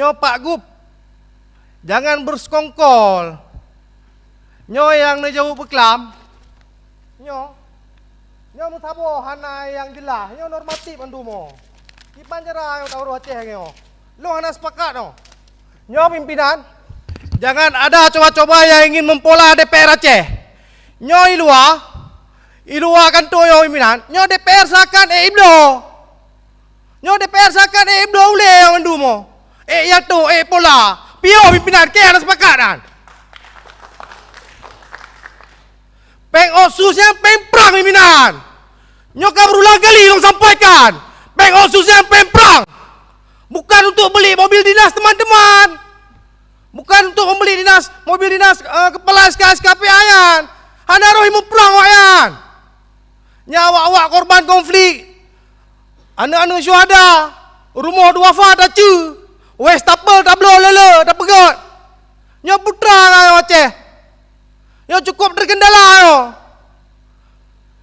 Nyo Pak Gup, jangan bersekongkol. Nyo yang jauh beklam. Nyo musabo hana yang jelah. Nyo normatif andumo. Ipan jera yang tahu Aceh nyo. Lo hana sepakat no. Nyo pimpinan, jangan ada coba-coba yang ingin mempola DPR Aceh. Nyo ilua kan tu yo pimpinan. Nyo DPR sakan ibdo. Nyo DPR sakan ibdo ule yang andumo. Ya tu pola. Pio pimpinan ke hana sepakat kan. Peng osusnya pemprang pimpinan. Nyoka berulang kali dong sampaikan. Peng osusnya pemprang. Bukan untuk beli mobil dinas teman-teman. Bukan untuk membeli mobil dinas kepala SKSKP ayan. Hana rohi memprang ayan. Nyawa awak korban konflik. Anak-anak syuhada. Rumah dua wafat acu. Wes tapel tablo lele dah pegot. Nyo putra ayo Aceh. Nyo cukup terkendala yo.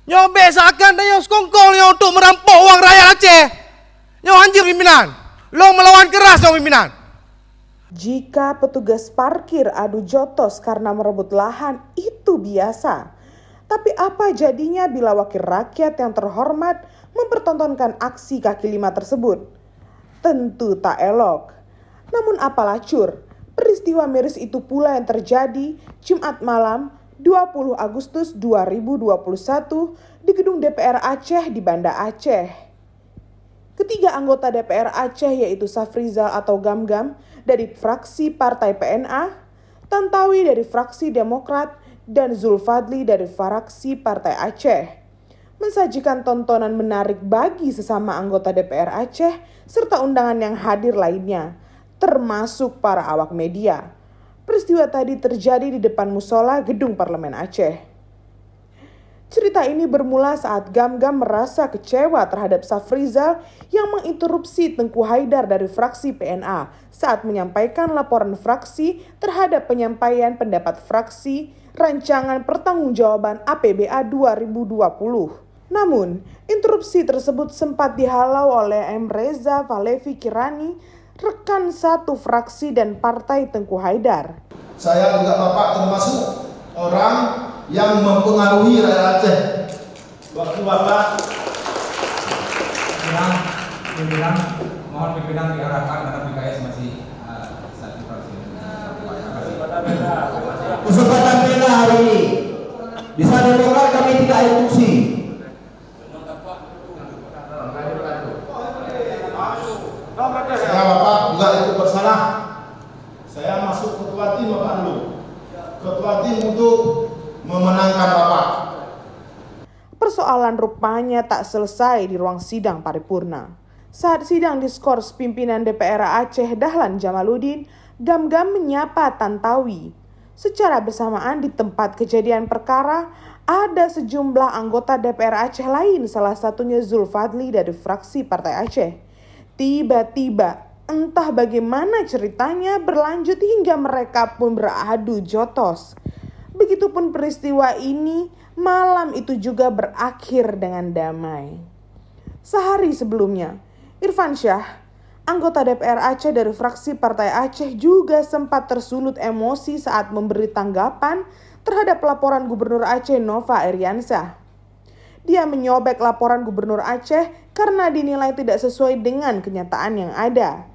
Nyo besakan dan sekongkol yo untuk merampok uang rakyat Aceh. Nyo anjir pimpinan. Lo melawan keras yo pimpinan. Jika petugas parkir adu jotos karena merebut lahan itu biasa. Tapi apa jadinya bila wakil rakyat yang terhormat mempertontonkan aksi kaki lima tersebut? Tentu tak elok. Namun apalah cur, peristiwa miris itu pula yang terjadi Jumat malam 20 Agustus 2021 di gedung DPR Aceh di Banda Aceh. Ketiga anggota DPR Aceh yaitu Safrizal atau Gam-Gam dari fraksi Partai PNA, Tantawi dari fraksi Demokrat, dan Zulfadli dari fraksi Partai Aceh mensajikan tontonan menarik bagi sesama anggota DPR Aceh serta undangan yang hadir lainnya, termasuk para awak media. Peristiwa tadi terjadi di depan musola gedung Parlemen Aceh. Cerita ini bermula saat Gam-Gam merasa kecewa terhadap Safrizal yang menginterupsi Tengku Haidar dari fraksi PNA saat menyampaikan laporan fraksi terhadap penyampaian pendapat fraksi rancangan pertanggungjawaban APBA 2020. Namun, interupsi tersebut sempat dihalau oleh M. Reza Valevi Kirani, rekan satu fraksi dan partai Tengku Haidar. Saya juga Bapak termasuk orang yang mempengaruhi rakyat Aceh. Waktu Bapak pimpinan, mohon pimpinan diarahkan karena PKS masih satu fraksi. Kesempatan pena hari ini bisa Demokrat kami tidak instruksi. Saya Bapak juga ikut bersalah. Saya masuk ketua tim Bapak dulu. Ketua tim untuk memenangkan Bapak. Persoalan rupanya tak selesai di ruang sidang paripurna. Saat sidang diskors pimpinan DPR Aceh Dahlan Jamaluddin, Gam-Gam menyapa Tantawi. Secara bersamaan di tempat kejadian perkara, ada sejumlah anggota DPR Aceh lain, salah satunya Zulfadli dari fraksi Partai Aceh. Tiba-tiba, entah bagaimana ceritanya berlanjut hingga mereka pun beradu jotos. Begitupun peristiwa ini, malam itu juga berakhir dengan damai. Sehari sebelumnya, Irfan Syah, anggota DPR Aceh dari fraksi Partai Aceh juga sempat tersulut emosi saat memberi tanggapan terhadap laporan Gubernur Aceh Nova Iriansyah. Dia menyobek laporan Gubernur Aceh karena dinilai tidak sesuai dengan kenyataan yang ada.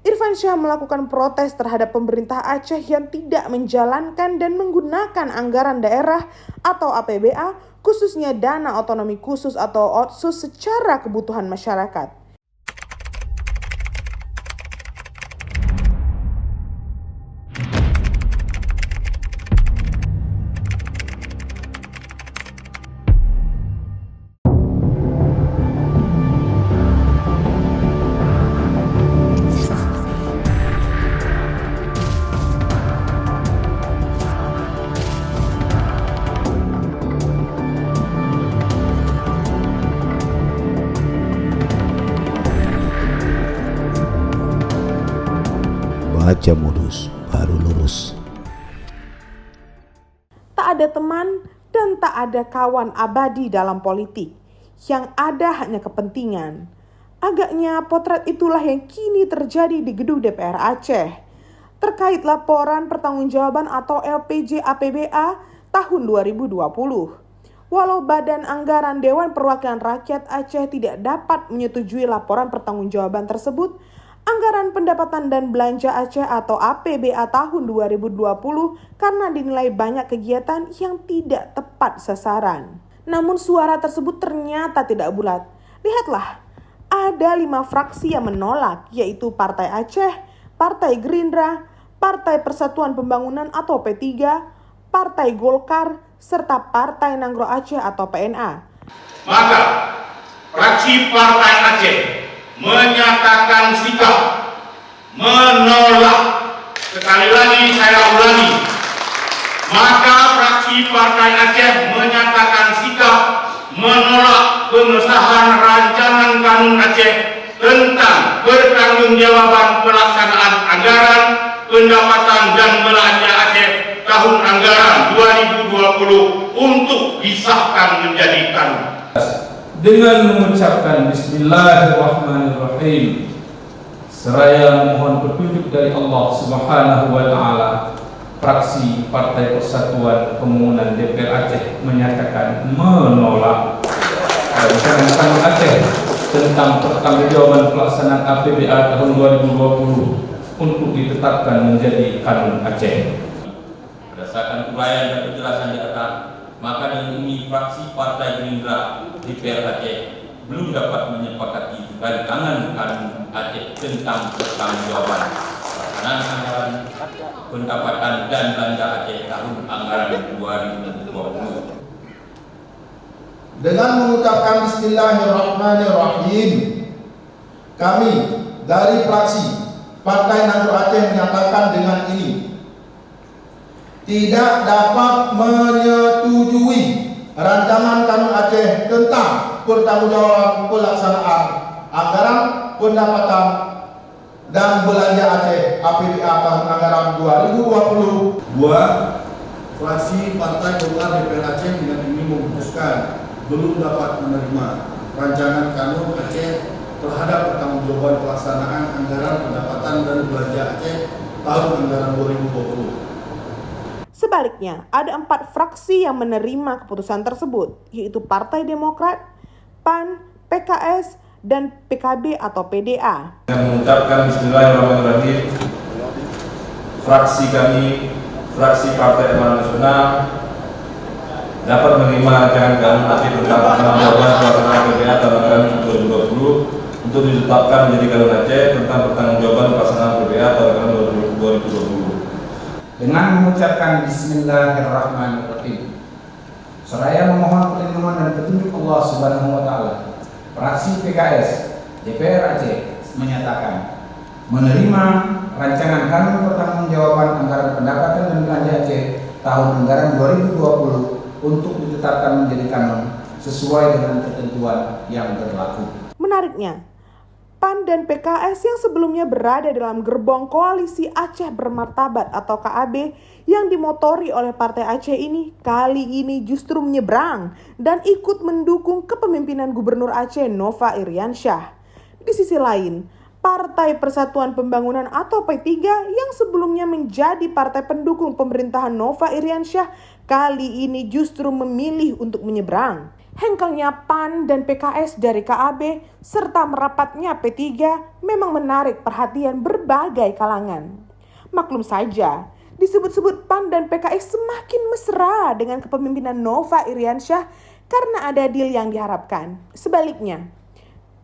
Irfan Syah melakukan protes terhadap pemerintah Aceh yang tidak menjalankan dan menggunakan anggaran daerah atau APBA, khususnya dana otonomi khusus atau OTSUS secara kebutuhan masyarakat. Baca modus baru lurus. Tak ada teman dan tak ada kawan abadi dalam politik. Yang ada hanya kepentingan. Agaknya potret itulah yang kini terjadi di gedung DPR Aceh terkait laporan pertanggungjawaban atau LPJ APBA tahun 2020. Walau Badan Anggaran Dewan Perwakilan Rakyat Aceh tidak dapat menyetujui laporan pertanggungjawaban tersebut, Anggaran Pendapatan dan Belanja Aceh atau APBA tahun 2020 karena dinilai banyak kegiatan yang tidak tepat sasaran. Namun suara tersebut ternyata tidak bulat. Lihatlah, ada 5 fraksi yang menolak, yaitu Partai Aceh, Partai Gerindra, Partai Persatuan Pembangunan atau P3, Partai Golkar, serta Partai Nanggro Aceh atau PNA. Maka, fraksi Partai Aceh menyatakan sikap menolak. Sekali lagi saya ulangi. Maka fraksi Partai Aceh menyatakan sikap menolak pengesahan rancangan kanun Aceh tentang pertanggungjawaban pelaksanaan anggaran pendapatan dan belanja Aceh tahun anggaran 2020 untuk disahkan menjadi kanun. Dengan mengucapkan Bismillahirrahmanirrahim, seraya mohon petunjuk dari Allah Subhanahu wa Ta'ala, fraksi Partai Persatuan Pembangunan DPR Aceh menyatakan menolak rancangan kanun Aceh tentang pertanggungjawaban pelaksanaan APBA tahun 2020 untuk ditetapkan menjadi kanun Aceh. Berdasarkan uraian dan penjelasan di atas, maka dengan ini fraksi Partai Gerindra DPR Aceh belum dapat menyepakati rancangan kanun Aceh tentang pertanggungjawaban pelaksanaan anggaran pendapatan dan belanja Aceh tahun anggaran 2020. Dengan mengucapkan Bismillahirrahmanirrahim, kami dari fraksi Partai Nanggro Aceh menyatakan dengan ini tidak dapat menyetujui rancangan kanun Aceh tentang pertanggungjawaban pelaksanaan anggaran pendapatan dan belanja Aceh APBA tahun anggaran 2020. 2. Fraksi Partai Golkar DPR Aceh dengan ini memutuskan belum dapat menerima rancangan kanun Aceh terhadap pertanggungjawaban pelaksanaan anggaran pendapatan dan belanja Aceh tahun anggaran 2020. Sebaliknya, ada 4 fraksi yang menerima keputusan tersebut, yaitu Partai Demokrat, PAN, PKS, dan PKB atau PDA. Dengan mengucapkan Bismillahirrahmanirrahim, fraksi kami, fraksi Partai Amanat Nasional, dapat menerima rancangan kanun Aceh tentang pertanggungjawaban pelaksanaan APBA tahun anggaran 2020 untuk ditetapkan menjadi kanun Aceh tentang pertanggungjawaban pelaksanaan APBA tahun anggaran 2020. Dengan mengucapkan Bismillahirrahmanirrahim, seraya memohon perlindungan dan petunjuk Allah Subhanahu wa Ta'ala, fraksi PKS DPR Aceh menyatakan menerima rancangan kanun pertanggungjawaban anggaran pendapatan dan belanja Aceh tahun anggaran 2020 untuk ditetapkan menjadi kanun sesuai dengan ketentuan yang berlaku. Menariknya, PAN dan PKS yang sebelumnya berada dalam gerbong koalisi Aceh Bermartabat atau KAB yang dimotori oleh Partai Aceh ini kali ini justru menyeberang dan ikut mendukung kepemimpinan Gubernur Aceh Nova Iriansyah. Di sisi lain, Partai Persatuan Pembangunan atau P3 yang sebelumnya menjadi partai pendukung pemerintahan Nova Iriansyah kali ini justru memilih untuk menyeberang. Hengkelnya PAN dan PKS dari KAB serta merapatnya P3 memang menarik perhatian berbagai kalangan. Maklum saja, disebut-sebut PAN dan PKS semakin mesra dengan kepemimpinan Nova Iriansyah karena ada deal yang diharapkan. Sebaliknya,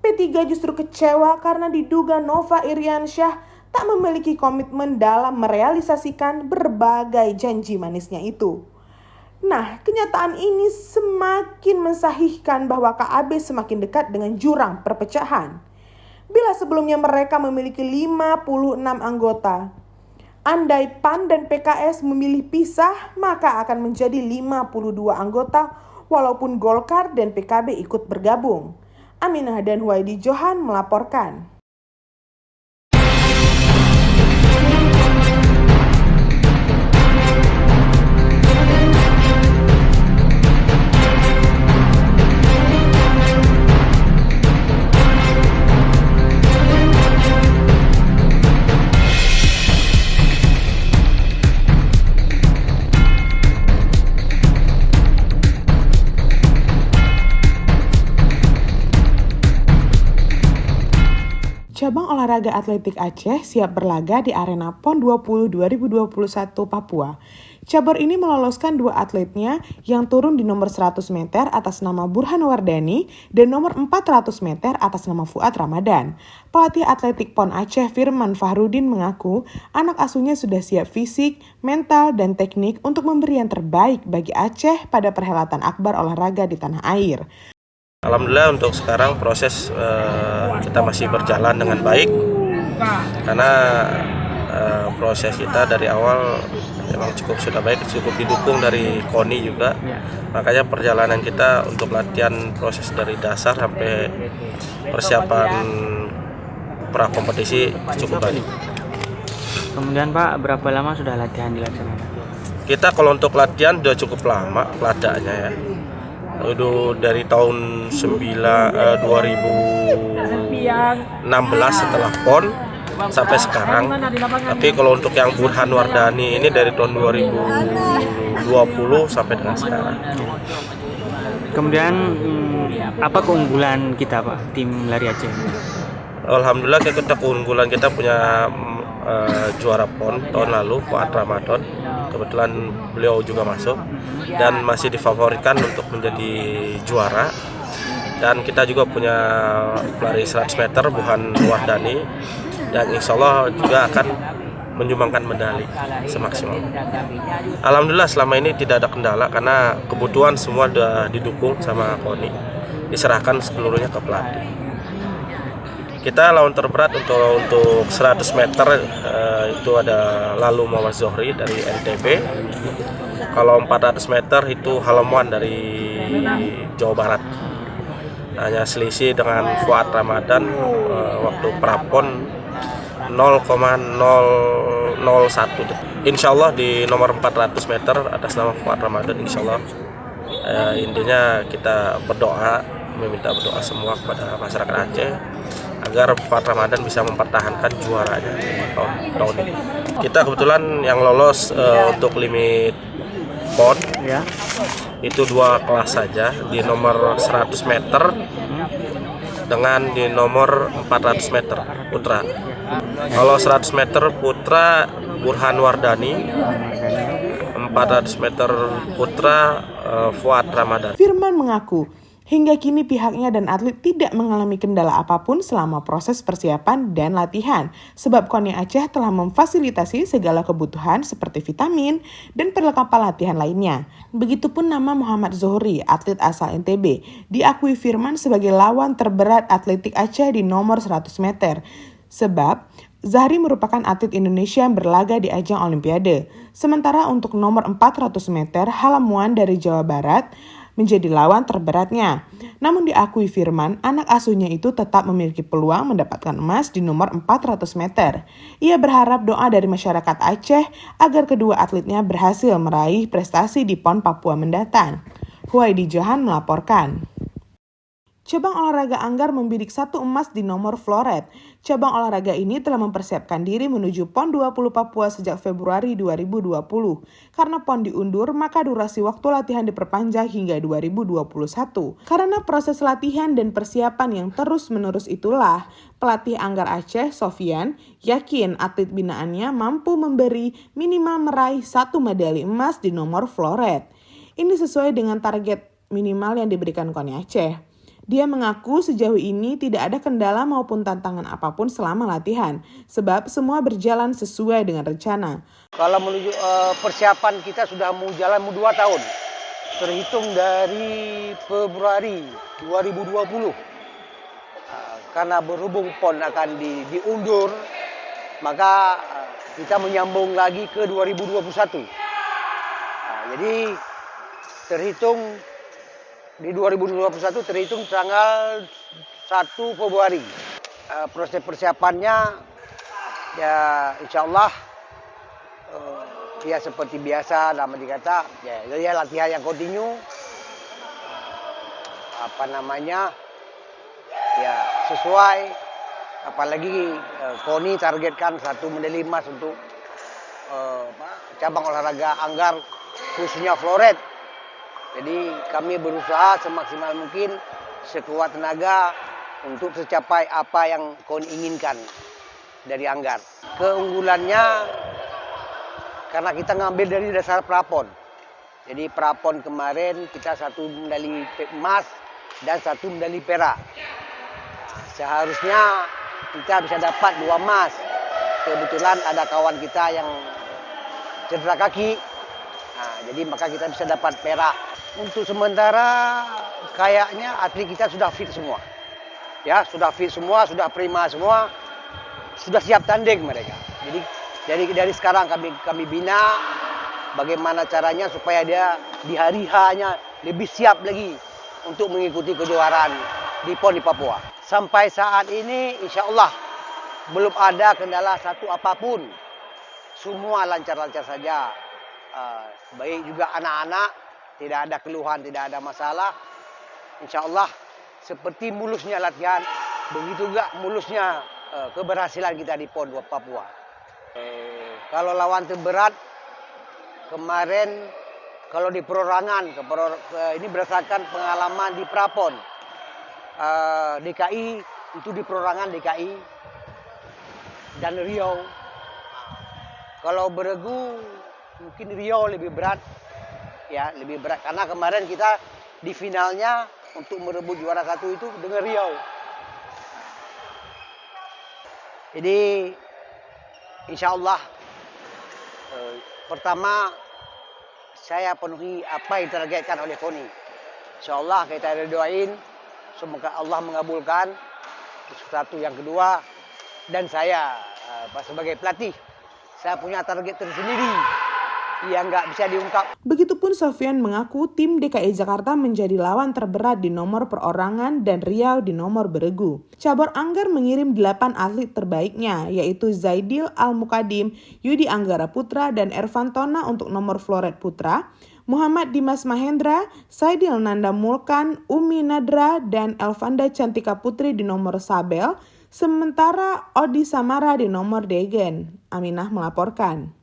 P3 justru kecewa karena diduga Nova Iriansyah tak memiliki komitmen dalam merealisasikan berbagai janji manisnya itu. Nah, kenyataan ini semakin mensahihkan bahwa KAB semakin dekat dengan jurang perpecahan. Bila sebelumnya mereka memiliki 56 anggota, andai PAN dan PKS memilih pisah, maka akan menjadi 52 anggota walaupun Golkar dan PKB ikut bergabung. Aminah dan Huwaidi Johan melaporkan. Cabang olahraga atletik Aceh siap berlaga di arena PON 20 2021 Papua. Cabur ini meloloskan 2 atletnya yang turun di nomor 100 meter atas nama Burhan Wardani dan nomor 400 meter atas nama Fuad Ramadan. Pelatih atletik PON Aceh Firman Fahrudin mengaku anak asuhnya sudah siap fisik, mental, dan teknik untuk memberi yang terbaik bagi Aceh pada perhelatan akbar olahraga di tanah air. Alhamdulillah untuk sekarang proses kita masih berjalan dengan baik karena proses kita dari awal memang sudah baik, cukup didukung dari KONI juga. Makanya perjalanan kita untuk latihan proses dari dasar sampai persiapan pra kompetisi cukup baik. Kemudian Pak, berapa lama sudah latihan dilaksanakan? Kita kalau untuk latihan sudah cukup lama peladaannya ya. Udah dari tahun 2016 setelah PON sampai sekarang. Tapi kalau untuk yang Burhan Wardani ini dari tahun 2020 sampai dengan sekarang. Kemudian apa keunggulan kita Pak, tim lari Aceh? Alhamdulillah kita keunggulan kita punya juara PON tahun lalu, Fuad Ramadan. Kebetulan beliau juga masuk dan masih difavoritkan untuk menjadi juara. Dan kita juga punya pelari 100 meter Burhan Wardani yang insya Allah juga akan menyumbangkan medali semaksimal. Alhamdulillah selama ini tidak ada kendala karena kebutuhan semua sudah didukung sama KONI, diserahkan seluruhnya ke pelatih. Kita lawan terberat untuk 100 meter itu ada Lalu Muhammad Zohri dari NTB. Kalau 400 meter itu Halamuan dari Jawa Barat. Hanya selisih dengan Fuad Ramadan waktu prapon 0,001. Insya Allah di nomor 400 meter atas nama Fuad Ramadan, insya Allah intinya kita berdoa, meminta berdoa semua kepada masyarakat Aceh agar Fuad Ramadan bisa mempertahankan juaranya tahun ini. Kita kebetulan yang lolos untuk limit PON ya, itu 2 kelas saja, di nomor 100 meter dengan di nomor 400 meter putra. Kalau 100 meter putra Burhan Wardani, 400 meter putra Fuad Ramadan. Firman mengaku hingga kini pihaknya dan atlet tidak mengalami kendala apapun selama proses persiapan dan latihan, sebab KONI Aceh telah memfasilitasi segala kebutuhan seperti vitamin dan perlengkapan latihan lainnya. Begitupun nama Muhammad Zohri, atlet asal NTB, diakui Firman sebagai lawan terberat atletik Aceh di nomor 100 meter, sebab Zahri merupakan atlet Indonesia yang berlaga di ajang Olimpiade. Sementara untuk nomor 400 meter, Halamuan dari Jawa Barat menjadi lawan terberatnya. Namun diakui Firman, anak asuhnya itu tetap memiliki peluang mendapatkan emas di nomor 400 meter. Ia berharap doa dari masyarakat Aceh agar kedua atletnya berhasil meraih prestasi di PON Papua mendatang. Huwaidi Johan melaporkan. Cabang olahraga Anggar membidik 1 emas di nomor floret. Cabang olahraga ini telah mempersiapkan diri menuju PON 20 Papua sejak Februari 2020. Karena PON diundur, maka durasi waktu latihan diperpanjang hingga 2021. Karena proses latihan dan persiapan yang terus-menerus itulah, pelatih Anggar Aceh, Sofian, yakin atlet binaannya mampu memberi minimal meraih 1 medali emas di nomor floret. Ini sesuai dengan target minimal yang diberikan KONI Aceh. Dia mengaku sejauh ini tidak ada kendala maupun tantangan apapun selama latihan, sebab semua berjalan sesuai dengan rencana. Kalau menuju persiapan kita sudah mau jalan 2 tahun, terhitung dari Februari 2020. Karena berhubung PON akan diundur, maka kita menyambung lagi ke 2021. Jadi terhitung di 2021 terhitung tanggal 1 Februari. Proses persiapannya ya insya Allah ya seperti biasa dalam dikata ya latihan yang kontinu, ya sesuai, apalagi KONI targetkan 1 medali emas untuk cabang olahraga Anggar khususnya floret. Jadi kami berusaha semaksimal mungkin sekuat tenaga untuk tercapai apa yang kau inginkan dari Anggar. Keunggulannya karena kita ngambil dari dasar prapon. Jadi prapon kemarin kita 1 medali emas dan 1 medali perak. Seharusnya kita bisa dapat 2 emas. Kebetulan ada kawan kita yang cedera kaki. Nah, jadi maka kita bisa dapat perak. Untuk sementara kayaknya atlet kita sudah fit semua. Ya, sudah fit semua, sudah prima semua. Sudah siap tanding mereka. Jadi dari sekarang kami bina bagaimana caranya supaya dia di hari H-nya lebih siap lagi untuk mengikuti kejuaraan di PON di Papua. Sampai saat ini insya Allah belum ada kendala satu apapun. Semua lancar-lancar saja. Baik juga anak-anak, tidak ada keluhan, tidak ada masalah. Insya Allah seperti mulusnya latihan, begitu juga mulusnya keberhasilan kita di PON Papua. Kalau lawan terberat, kemarin kalau di perorangan, ini berdasarkan pengalaman di Prapon. DKI, itu di perorangan DKI dan Riau. Kalau beregu, mungkin Riau lebih berat. Ya, lebih berat. Karena kemarin kita di finalnya untuk merebut juara 1 itu dengan Riau. Jadi, insya Allah, pertama saya penuhi apa yang ditargetkan oleh KONI. Insya Allah kita doain, semoga Allah mengabulkan. Satu, yang kedua, dan saya sebagai pelatih, saya punya target tersendiri yang nggak bisa diungkap. Begitupun Sofyan mengaku tim DKI Jakarta menjadi lawan terberat di nomor perorangan dan Riau di nomor beregu. Cabur Anggar mengirim 8 atlet terbaiknya, yaitu Zaidil Al-Mukadim, Yudi Anggara Putra, dan Ervan Tona untuk nomor floret putra, Muhammad Dimas Mahendra, Saidil Nanda Mulkan, Umi Nadra, dan Elvanda Cantika Putri di nomor sabel, sementara Odi Samara di nomor degen. Aminah melaporkan.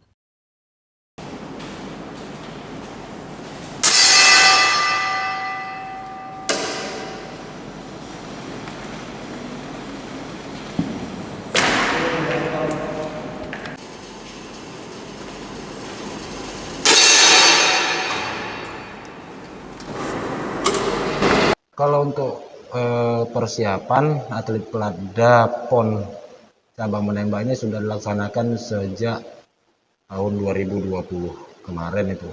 Kalau untuk persiapan atlet Peladda PON cabang menembaknya sudah dilaksanakan sejak tahun 2020 kemarin itu.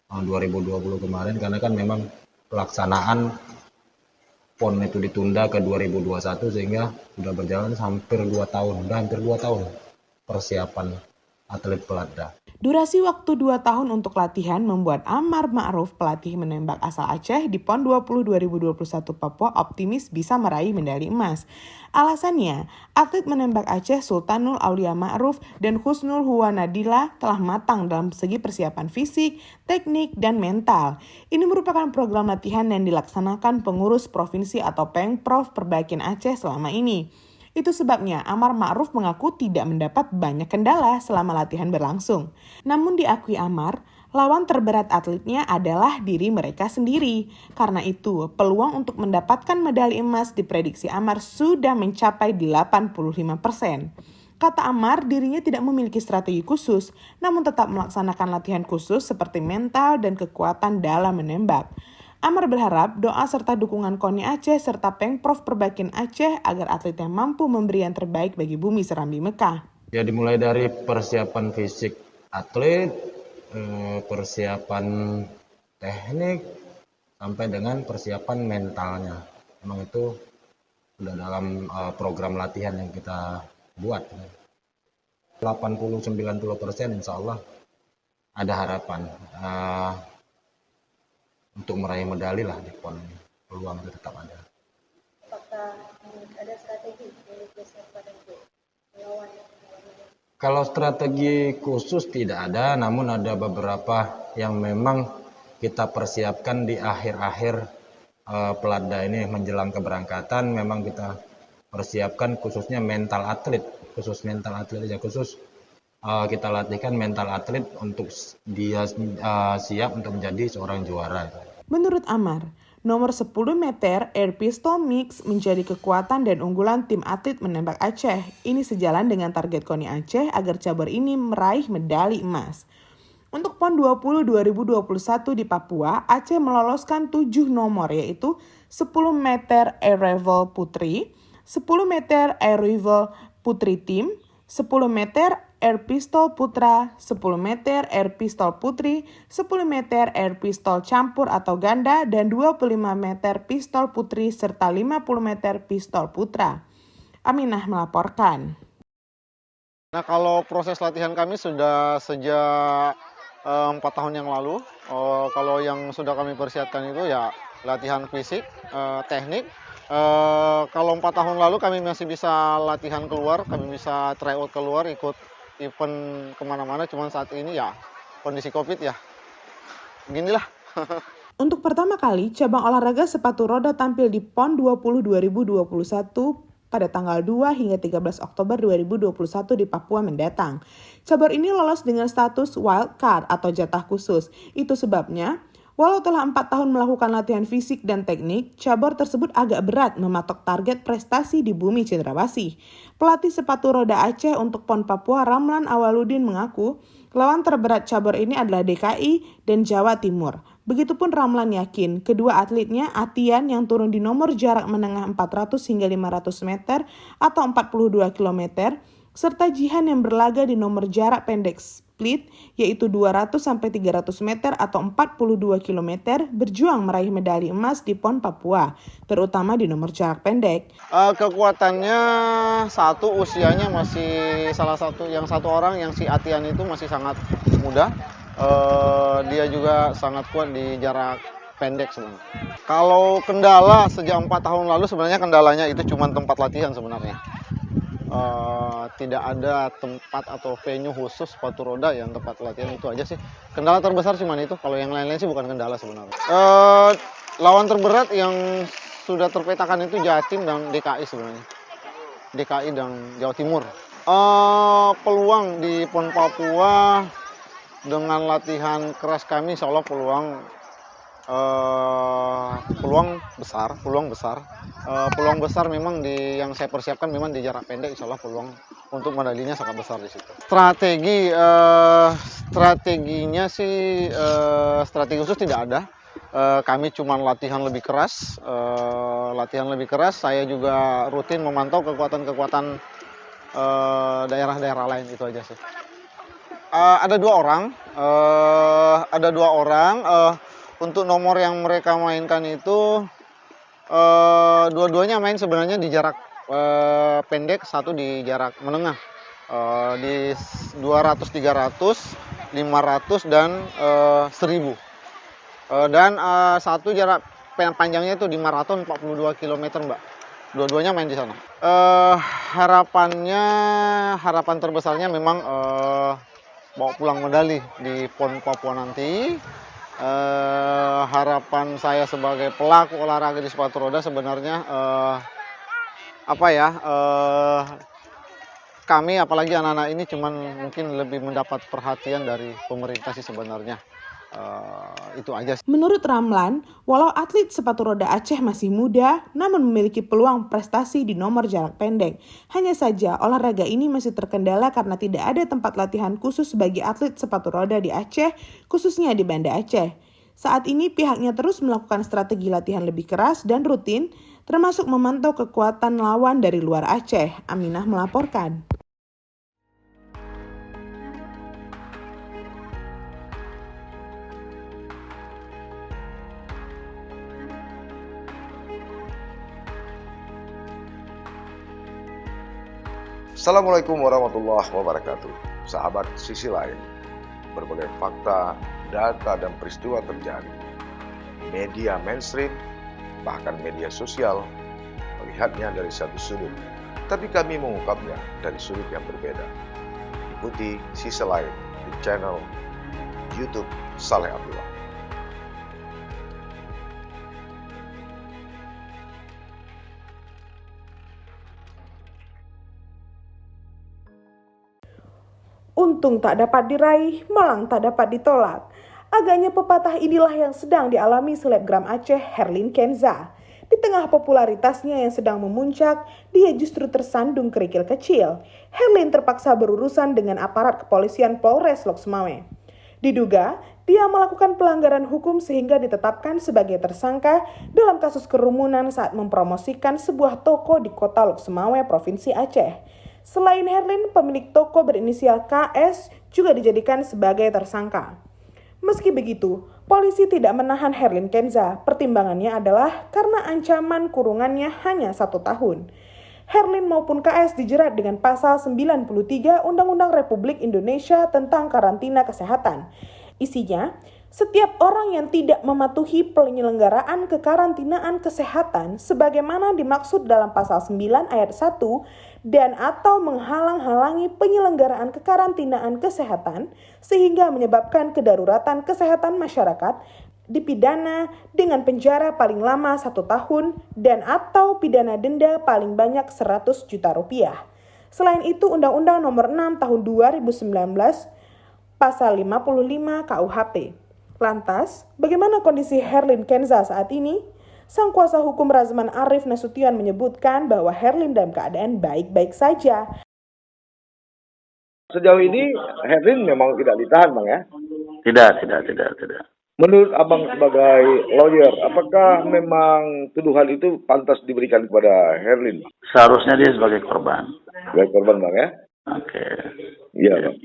Tahun 2020 kemarin karena kan memang pelaksanaan PON itu ditunda ke 2021 sehingga sudah berjalan hampir 2 tahun, persiapan atlet Peladda. Durasi waktu 2 tahun untuk latihan membuat Amar Ma'ruf, pelatih menembak asal Aceh di PON 20 2021 Papua, optimis bisa meraih medali emas. Alasannya, atlet menembak Aceh Sultanul Aulia Ma'ruf dan Husnul Huwa Nadila telah matang dalam segi persiapan fisik, teknik, dan mental. Ini merupakan program latihan yang dilaksanakan pengurus provinsi atau Pengprov Perbakin Aceh selama ini. Itu sebabnya Amar Ma'ruf mengaku tidak mendapat banyak kendala selama latihan berlangsung. Namun diakui Amar, lawan terberat atletnya adalah diri mereka sendiri. Karena itu, peluang untuk mendapatkan medali emas diprediksi Amar sudah mencapai 85%. Kata Amar, dirinya tidak memiliki strategi khusus, namun tetap melaksanakan latihan khusus seperti mental dan kekuatan dalam menembak. Amar berharap doa serta dukungan KONI Aceh serta Pengprov Perbakin Aceh agar atletnya mampu memberi yang terbaik bagi bumi Serambi Mekah. Ya dimulai dari persiapan fisik atlet, persiapan teknik, sampai dengan persiapan mentalnya. Memang itu sudah dalam program latihan yang kita buat. 80-90% insya Allah ada harapan. Untuk meraih medali lah di PON ini, peluang itu tetap ada. Apakah ada strategi untuk persiapan untuk melawan? Kalau strategi khusus tidak ada, namun ada beberapa yang memang kita persiapkan di akhir-akhir Peladda ini menjelang keberangkatan. Memang kita persiapkan khususnya mental atlet, khusus kita latihkan mental atlet untuk dia siap untuk menjadi seorang juara. Menurut Amar, Nomor 10 meter air pistol mix menjadi kekuatan dan unggulan tim atlet menembak Aceh. Ini sejalan dengan target KONI Aceh agar cabur ini meraih medali emas. Untuk PON 20 2021 di Papua, Aceh meloloskan 7 nomor yaitu 10 meter air rifle putri, 10 meter air rifle putri tim, 10 meter air pistol putra, 10 meter air pistol putri, 10 meter air pistol campur atau ganda, dan 25 meter pistol putri serta 50 meter pistol putra. Aminah melaporkan. Nah, kalau proses latihan kami sudah sejak 4 tahun yang lalu. Kalau yang sudah kami persiapkan itu ya latihan fisik, teknik. Kalau 4 tahun lalu kami masih bisa latihan keluar, kami bisa tryout keluar, ikut event kemana-mana. Cuman saat ini ya kondisi COVID ya beginilah. Untuk pertama kali, cabang olahraga sepatu roda tampil di PON 20 2021 pada tanggal 2 hingga 13 Oktober 2021 di Papua mendatang. Cabur ini lolos dengan status wild card atau jatah khusus. Itu sebabnya, walau telah 4 tahun melakukan latihan fisik dan teknik, cabur tersebut agak berat mematok target prestasi di bumi Cendrawasih. Pelatih sepatu roda Aceh untuk PON Papua Ramlan Awaludin mengaku, lawan terberat cabur ini adalah DKI dan Jawa Timur. Begitupun Ramlan yakin, kedua atletnya Atian yang turun di nomor jarak menengah 400 hingga 500 meter atau 42 km, serta Jihan yang berlaga di nomor jarak pendek split yaitu 200 sampai 300 meter atau 42 km berjuang meraih medali emas di PON Papua, terutama di nomor jarak pendek. Kekuatannya satu, usianya masih salah satu, yang satu orang yang si Atian itu masih sangat muda. Dia juga sangat kuat di jarak pendek sebenarnya. Kalau kendala sejak 4 tahun lalu sebenarnya kendalanya itu cuma tempat latihan sebenarnya. Tidak ada tempat atau venue khusus sepatu roda yang tempat latihan, itu aja sih. Kendala terbesar cuma itu, kalau yang lain-lain sih bukan kendala sebenarnya. Lawan terberat yang sudah terpetakan itu Jatim dan DKI sebenarnya. DKI dan Jawa Timur. Peluang di PON Papua dengan latihan keras kami, insya Allah peluang besar memang yang saya persiapkan memang di jarak pendek, insya Allah peluang untuk medalinya sangat besar di situ. Strateginya sih strategi khusus tidak ada. Kami cuma latihan lebih keras. Saya juga rutin memantau kekuatan daerah-daerah lain, itu aja sih. Ada dua orang. Untuk nomor yang mereka mainkan itu dua-duanya main sebenarnya di jarak pendek, satu di jarak menengah, di 200, 300, 500 dan 1000. Dan satu jarak panjangnya itu di maraton 42 km, Mbak. Dua-duanya main di sana. Harapan terbesarnya memang bawa pulang medali di PON Papua nanti. Harapan saya sebagai pelaku olahraga di sepatu roda sebenarnya kami apalagi anak-anak ini cuman mungkin lebih mendapat perhatian dari pemerintah sih sebenarnya. Itu aja. Menurut Ramlan, walau atlet sepatu roda Aceh masih muda, namun memiliki peluang prestasi di nomor jarak pendek. Hanya saja olahraga ini masih terkendala karena tidak ada tempat latihan khusus bagi atlet sepatu roda di Aceh, khususnya di Banda Aceh. Saat ini pihaknya terus melakukan strategi latihan lebih keras dan rutin, termasuk memantau kekuatan lawan dari luar Aceh. Aminah melaporkan. Assalamualaikum warahmatullahi wabarakatuh. Sahabat Sisi Lain, berbagai fakta, data, dan peristiwa terjadi. Media mainstream, bahkan media sosial, melihatnya dari satu sudut, tapi kami mengungkapnya dari sudut yang berbeda. Ikuti Sisi Lain di channel YouTube Saleh Abdullah. Untung tak dapat diraih, malang tak dapat ditolak. Agaknya pepatah inilah yang sedang dialami selebgram Aceh Herlin Kenza. Di tengah popularitasnya yang sedang memuncak, dia justru tersandung kerikil kecil. Herlin terpaksa berurusan dengan aparat kepolisian Polres Lok Sumawe. Diduga, dia melakukan pelanggaran hukum sehingga ditetapkan sebagai tersangka dalam kasus kerumunan saat mempromosikan sebuah toko di kota Lok Sumawe, Provinsi Aceh. Selain Herlin, pemilik toko berinisial KS juga dijadikan sebagai tersangka. Meski begitu, polisi tidak menahan Herlin Kenza. Pertimbangannya adalah karena ancaman kurungannya hanya 1 tahun. Herlin maupun KS dijerat dengan pasal 93 Undang-Undang Republik Indonesia tentang karantina kesehatan. Isinya, setiap orang yang tidak mematuhi penyelenggaraan kekarantinaan kesehatan sebagaimana dimaksud dalam pasal 9 ayat 1 dan atau menghalang-halangi penyelenggaraan kekarantinaan kesehatan sehingga menyebabkan kedaruratan kesehatan masyarakat dipidana dengan penjara paling lama 1 tahun dan atau pidana denda paling banyak 100 juta rupiah. Selain itu, Undang-Undang Nomor 6 Tahun 2019 Pasal 55 KUHP. Lantas, bagaimana kondisi Herlin Kenza saat ini? Sang kuasa hukum Razman Arif Nasution menyebutkan bahwa Herlin dalam keadaan baik-baik saja. Sejauh ini Herlin memang tidak ditahan, Bang ya? Tidak. Menurut Abang sebagai lawyer, apakah memang tuduhan itu pantas diberikan kepada Herlin? Seharusnya dia sebagai korban. Sebagai korban, Bang ya? Oke. Iya, Bang.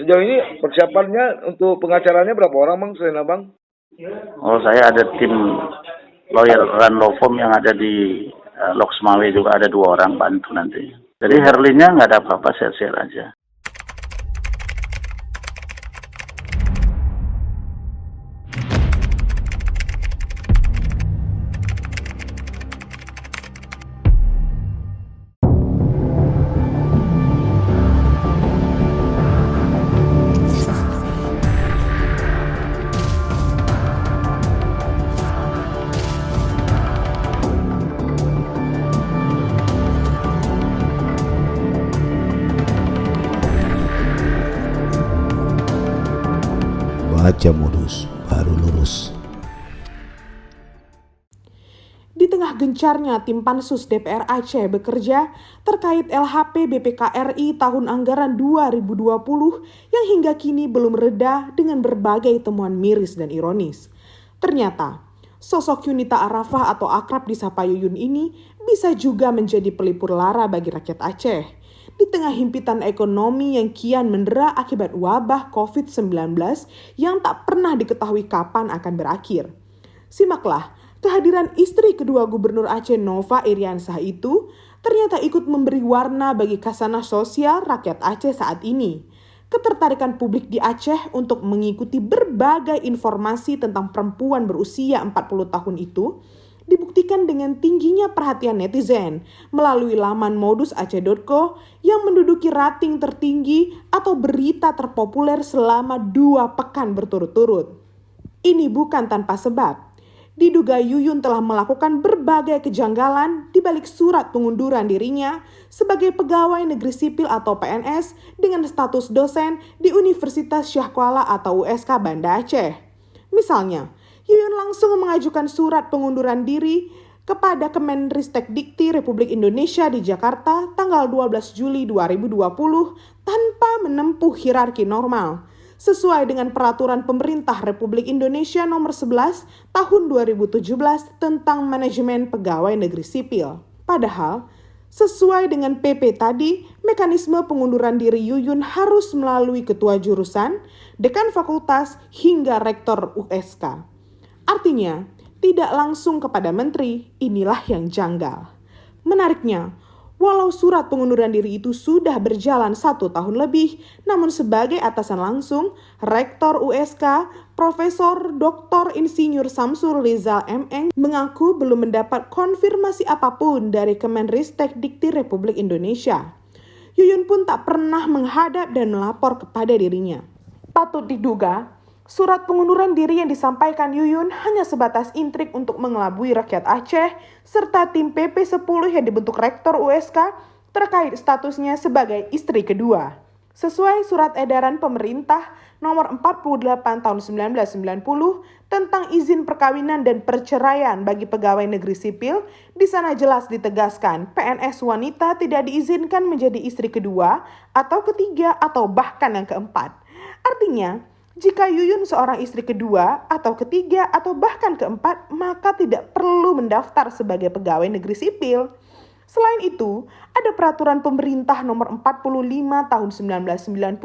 Sejauh ini persiapannya untuk pengacaranya berapa orang, Bang, selain Abang? Oh, saya ada tim lawyer dan law firm yang ada di Lok Sumawe juga ada 2 orang bantu nanti. Jadi Herlinnya nggak ada apa-apa, share-share aja. Baca modus baru lurus. Di tengah gencarnya tim Pansus DPR Aceh bekerja terkait LHP BPKRI tahun anggaran 2020 yang hingga kini belum reda dengan berbagai temuan miris dan ironis. Ternyata, sosok Yunita Arafah atau akrab disapa Yuyun ini bisa juga menjadi pelipur lara bagi rakyat Aceh. Di tengah himpitan ekonomi yang kian mendera akibat wabah COVID-19 yang tak pernah diketahui kapan akan berakhir. Simaklah kehadiran istri kedua Gubernur Aceh Nova Iriansah itu ternyata ikut memberi warna bagi kasanah sosial rakyat Aceh saat ini. Ketertarikan publik di Aceh untuk mengikuti berbagai informasi tentang perempuan berusia 40 tahun itu dibuktikan dengan tingginya perhatian netizen melalui laman modusaceh.co yang menduduki rating tertinggi atau berita terpopuler selama 2 pekan berturut-turut. Ini bukan tanpa sebab. Diduga Yuyun telah melakukan berbagai kejanggalan di balik surat pengunduran dirinya sebagai pegawai negeri sipil atau PNS dengan status dosen di Universitas Syah Kuala atau USK Banda Aceh. Misalnya, Yuyun langsung mengajukan surat pengunduran diri kepada Kemenristek Dikti Republik Indonesia di Jakarta tanggal 12 Juli 2020 tanpa menempuh hierarki normal, sesuai dengan Peraturan Pemerintah Republik Indonesia Nomor 11 Tahun 2017 tentang Manajemen Pegawai Negeri Sipil. Padahal, sesuai dengan PP tadi, mekanisme pengunduran diri Yuyun harus melalui ketua jurusan, dekan fakultas, hingga rektor USK. Artinya, tidak langsung kepada menteri, inilah yang janggal. Menariknya, walau surat pengunduran diri itu sudah berjalan 1 tahun lebih, namun sebagai atasan langsung, Rektor USK, Profesor Dr. Insinyur Samsul Rizal MN mengaku belum mendapat konfirmasi apapun dari Kemenristek Dikti Republik Indonesia. Yuyun pun tak pernah menghadap dan melapor kepada dirinya. Patut diduga, surat pengunduran diri yang disampaikan Yuyun hanya sebatas intrik untuk mengelabui rakyat Aceh serta tim PP 10 yang dibentuk Rektor USK terkait statusnya sebagai istri kedua. Sesuai Surat Edaran Pemerintah Nomor 48 Tahun 1990 tentang izin perkawinan dan perceraian bagi pegawai negeri sipil, di sana jelas ditegaskan PNS wanita tidak diizinkan menjadi istri kedua atau ketiga atau bahkan yang keempat. Artinya, jika Yuyun seorang istri kedua atau ketiga atau bahkan keempat, maka tidak perlu mendaftar sebagai pegawai negeri sipil. Selain itu, ada peraturan pemerintah nomor 45 tahun 1990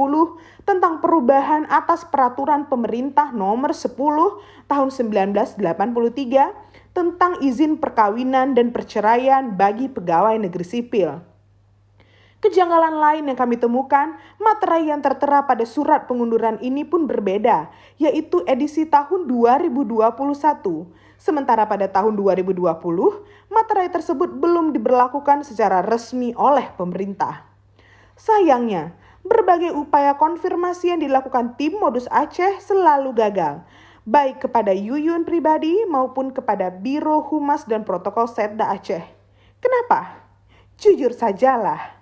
tentang perubahan atas peraturan pemerintah nomor 10 tahun 1983 tentang izin perkawinan dan perceraian bagi pegawai negeri sipil. Kejanggalan lain yang kami temukan, materai yang tertera pada surat pengunduran ini pun berbeda, yaitu edisi tahun 2021. Sementara pada tahun 2020, materai tersebut belum diberlakukan secara resmi oleh pemerintah. Sayangnya, berbagai upaya konfirmasi yang dilakukan tim Modus Aceh selalu gagal, baik kepada Yuyun pribadi maupun kepada Biro Humas dan Protokol Setda Aceh. Kenapa? Jujur sajalah.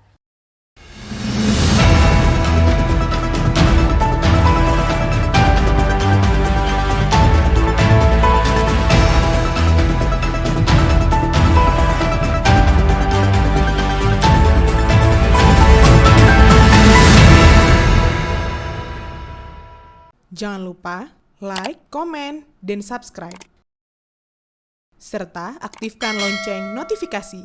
Jangan lupa like, komen, dan subscribe. Serta aktifkan lonceng notifikasi.